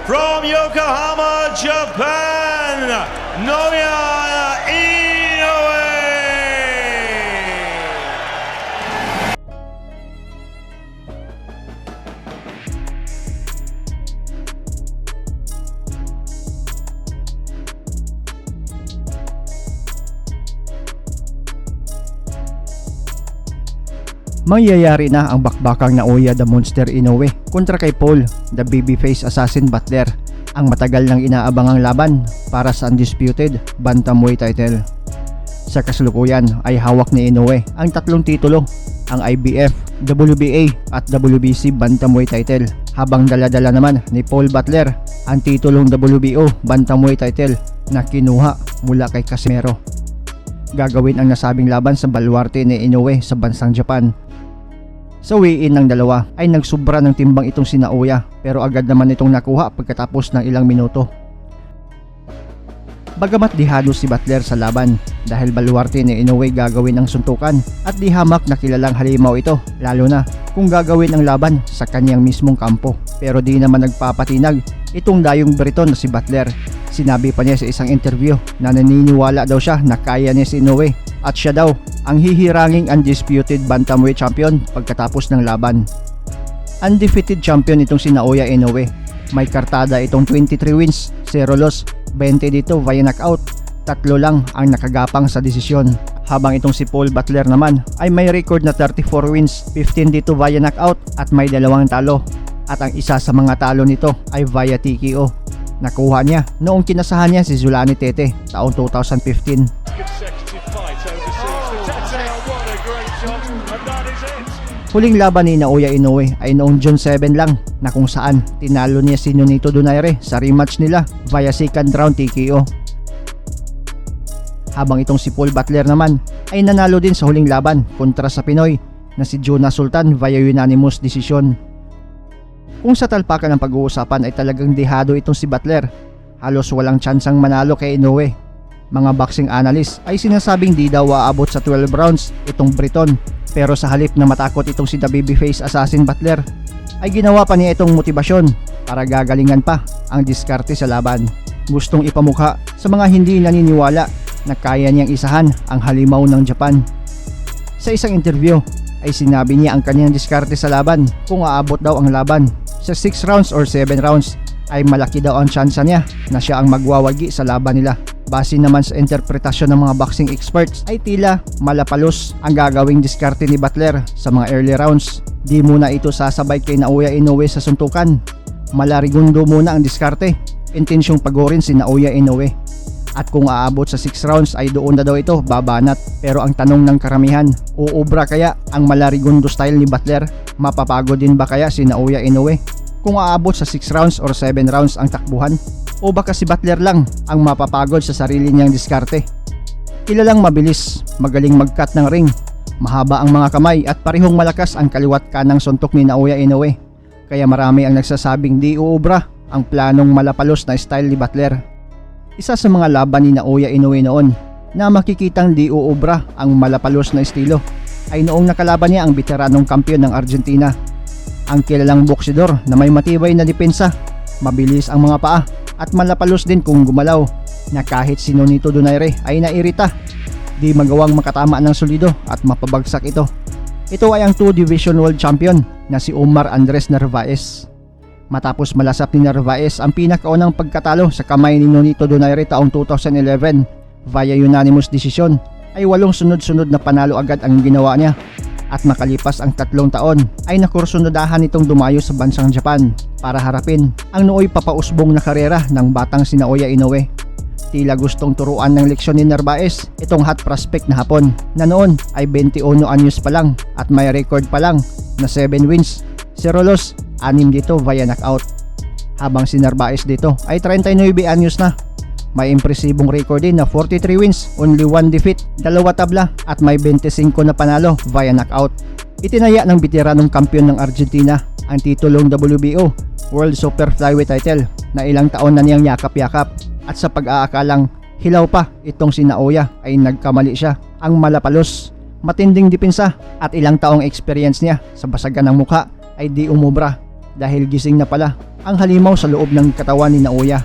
from Yokohama, Japan, Naoya Inoue! Mangyayari na ang bakbakang Naoya the Monster Inoue kontra kay Paul the Babyface Assassin Butler, ang matagal nang inaabangang laban para sa undisputed bantamweight title. Sa kasalukuyan ay hawak ni Inoue ang tatlong titulo, ang IBF, WBA at WBC bantamweight title, habang dala-dala naman ni Paul Butler ang titulong WBO bantamweight title na kinuha mula kay Casimero. Gagawin ang nasabing laban sa baluarte ni Inoue sa bansang Japan. Sa weigh-in ng dalawa ay nagsubra ng timbang itong si Naoya, pero agad naman itong nakuha pagkatapos ng ilang minuto. Bagamat dihado si Butler sa laban dahil baluarte ni Inoue gagawin ang suntukan at di hamak na kilalang halimaw ito, lalo na kung gagawin ang laban sa kanyang mismong kampo. Pero di naman nagpapatinag itong dayong Briton na si Butler. Sinabi pa niya sa isang interview na naniniwala daw siya na kaya niya si Inoue at siya daw ang hihiranging undisputed bantamweight champion pagkatapos ng laban. Undefeated champion itong si Naoya Inoue. May kartada itong 23 wins, 0 loss, 20 dito via knockout, 3 lang ang nakagapang sa desisyon. Habang itong si Paul Butler naman ay may record na 34 wins, 15 dito via knockout at may 2 talo. At ang isa sa mga talo nito ay via TKO. Nakuha niya noong kinasahan niya si Zulani Tete taong 2015. Huling laban ni Naoya Inoue ay noong June 7 lang, na kung saan tinalo niya si Nonito Donaire sa rematch nila via second round TKO. Habang itong si Paul Butler naman ay nanalo din sa huling laban kontra sa Pinoy na si Jonas Sultan via unanimous decision. Kung sa talpakan ng pag-uusapan ay talagang dehado itong si Butler, halos walang tsansang manalo kay Inoue. Mga boxing analyst ay sinasabing di daw aabot sa 12 rounds itong Briton, pero sa halip na matakot itong si The Babyface Assassin Butler ay ginawa pa niya itong motibasyon para gagalingan pa ang diskarte sa laban. Gustong ipamukha sa mga hindi naniniwala na kaya niyang isahan ang halimaw ng Japan. Sa isang interview ay sinabi niya ang kanyang diskarte sa laban kung aabot daw ang laban sa 6 rounds or 7 rounds ay malaki daw ang tsansa niya na siya ang magwawagi sa laban nila. Base naman sa interpretasyon ng mga boxing experts ay tila malapalos ang gagawing diskarte ni Butler sa mga early rounds. Di muna ito sasabay kay Naoya Inoue sa suntukan. Malarigundo muna ang diskarte, intensyong pagorin si Naoya Inoue. At kung aabot sa 6 rounds ay doon na daw ito babanat. Pero ang tanong ng karamihan, uubra kaya ang malarigundo style ni Butler? Mapapagod din ba kaya si Naoya Inoue kung aabot sa 6 rounds or 7 rounds ang takbuhan? O baka si Butler lang ang mapapagod sa sarili niyang diskarte? Kilalang mabilis, magaling mag-cut ng ring, mahaba ang mga kamay at parehong malakas ang kaliwat kanang suntok ni Naoya Inoue. Kaya marami ang nagsasabing di uubra ang planong malapalos na style ni Butler. Isa sa mga laban ni Naoya Inoue noon na makikitang di uubra ang malapalos na estilo ay noong nakalaban niya ang veteranong kampiyon ng Argentina. Ang kilalang boksidor na may matibay na depensa, mabilis ang mga paa at malapalos din kung gumalaw, na kahit si Nonito Donaire ay nairita, di magawang makatama ng solido at mapabagsak ito. Ito ay ang 2 Division World Champion na si Omar Andres Narvaez. Matapos malasap ni Narvaez ang pinakaunang pagkatalo sa kamay ni Nonito Donaire taong 2011 via unanimous decision, ay 8 sunod-sunod na panalo agad ang ginawa niya. At makalipas ang 3 taon ay nakursunodahan itong dumayo sa bansang Japan para harapin ang nooy papausbong na karera ng batang si Naoya Inoue. Tila gustong turuan ng leksyon ni Narvaez itong hot prospect na Hapon na noon ay 21 anyos pa lang at may record pa lang na 7 wins, 0 loss, 6 dito via knockout. Habang si Narvaez dito ay 39 anyos na. May impresibong record din na 43 wins, only 1 defeat, 2 tabla at may 25 na panalo via knockout. Itinaya ng veteranong kampiyon ng Argentina ang titulong WBO World Super Flyweight title na ilang taon na niyang yakap-yakap, at sa pag-aakalang hilaw pa itong si Naoya ay nagkamali siya. Ang malapalos, matinding depensa at ilang taong experience niya sa basagan ng mukha ay di umubra dahil gising na pala ang halimaw sa loob ng katawan ni Naoya.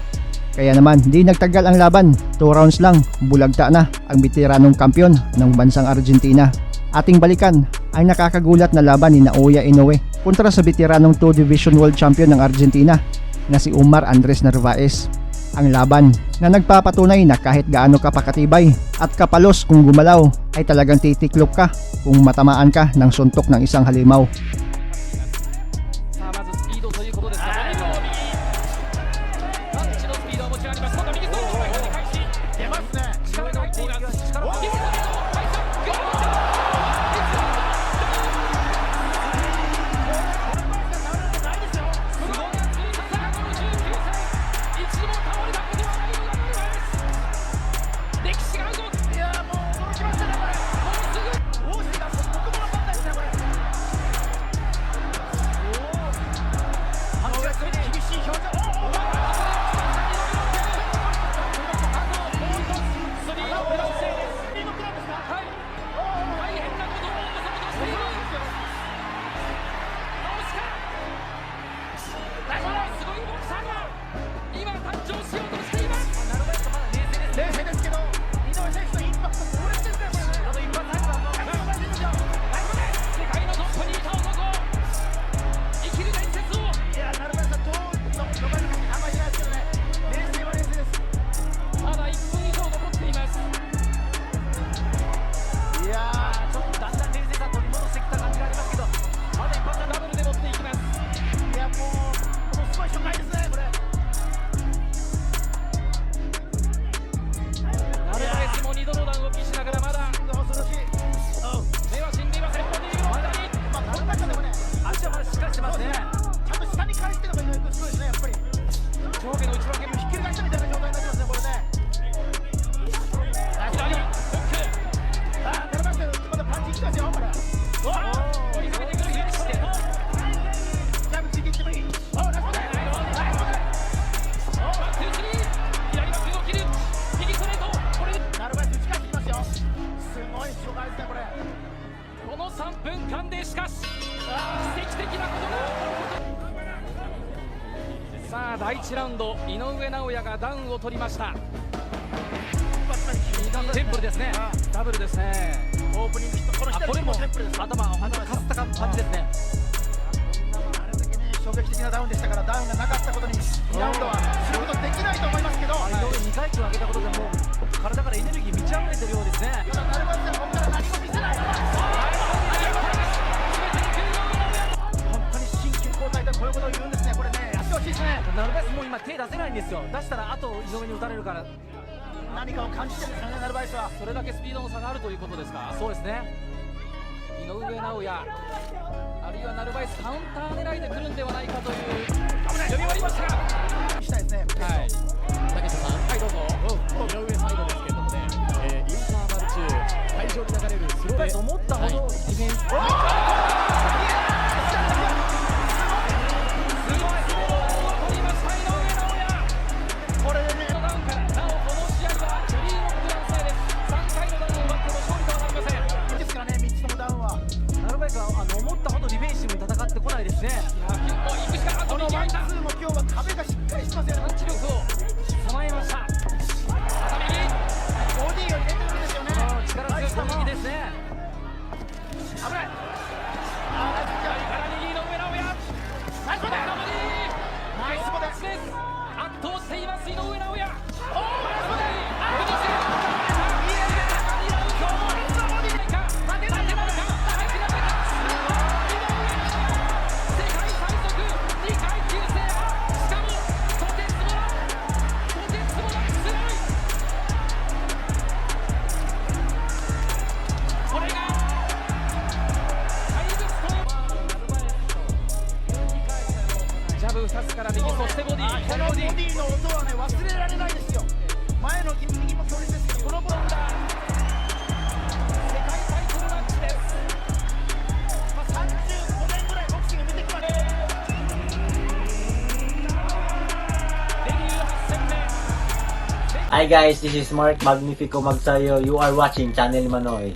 Kaya naman di nagtagal ang laban, 2 rounds lang, bulagta na ang veteranong kampiyon ng bansang Argentina. Ating balikan ang nakakagulat na laban ni Naoya Inoue kontra sa veteranong 2 Division World Champion ng Argentina na si Umar Andres Narvaez. Ang laban na nagpapatunay na kahit gaano ka pakatibay at kapalos kung gumalaw ay talagang titiklop ka kung matamaan ka ng suntok ng isang halimaw.第1ラウンド、井上尚弥がダウンを取りました。テンプルですね。ダブルですね。オープニングヒット、これも頭をかすった感じですね。あれだけね、衝撃的なダウンでしたから、ダウンがなかったことに2ラウンドはすることできないと思いますけど、井上2回級上げたことでも体からエネルギー満ち溢れてるようですね。ただナルバスはここから何も見せない。本当に新旧交代でこういうことを言うんですね。これね、やってほしいですね。ナルバスもう今手出せないんですよ。出したらあと井上に打たれるから。何かを感じてるんですよね、ナルバイスは。それだけスピードの差があるということですか。そうですね。井上尚弥、あるいはナルバイスカウンター狙いで来るんではないかという読み割りましたが、したいですね。はい。竹下さん、はいどうぞ。井上サイドですけれどもね、インターバル中会場に流れるスローで思ったほどディフェンス。思ったほどディフェンシブに戦ってこないですね。このワンツーも今日は壁がしっかりしてますよね。パンチ力を備えました。ボディを入れてるんですよね。力強い攻撃ですね。危ない。から右井上尚弥。ナイスボディ。ナイスボディです。圧倒しています井上尚弥。2つから右、そしてボディ。このボディの音はね、忘れられないですよ。前の右も強烈ですけど、このボディだ。世界タイトルマッチです。35年ぐらいボクシング見てきました。デビュー8戦目。Hi guys, this is Mark Magnifico Magsayo. You are watching Channel Manoy.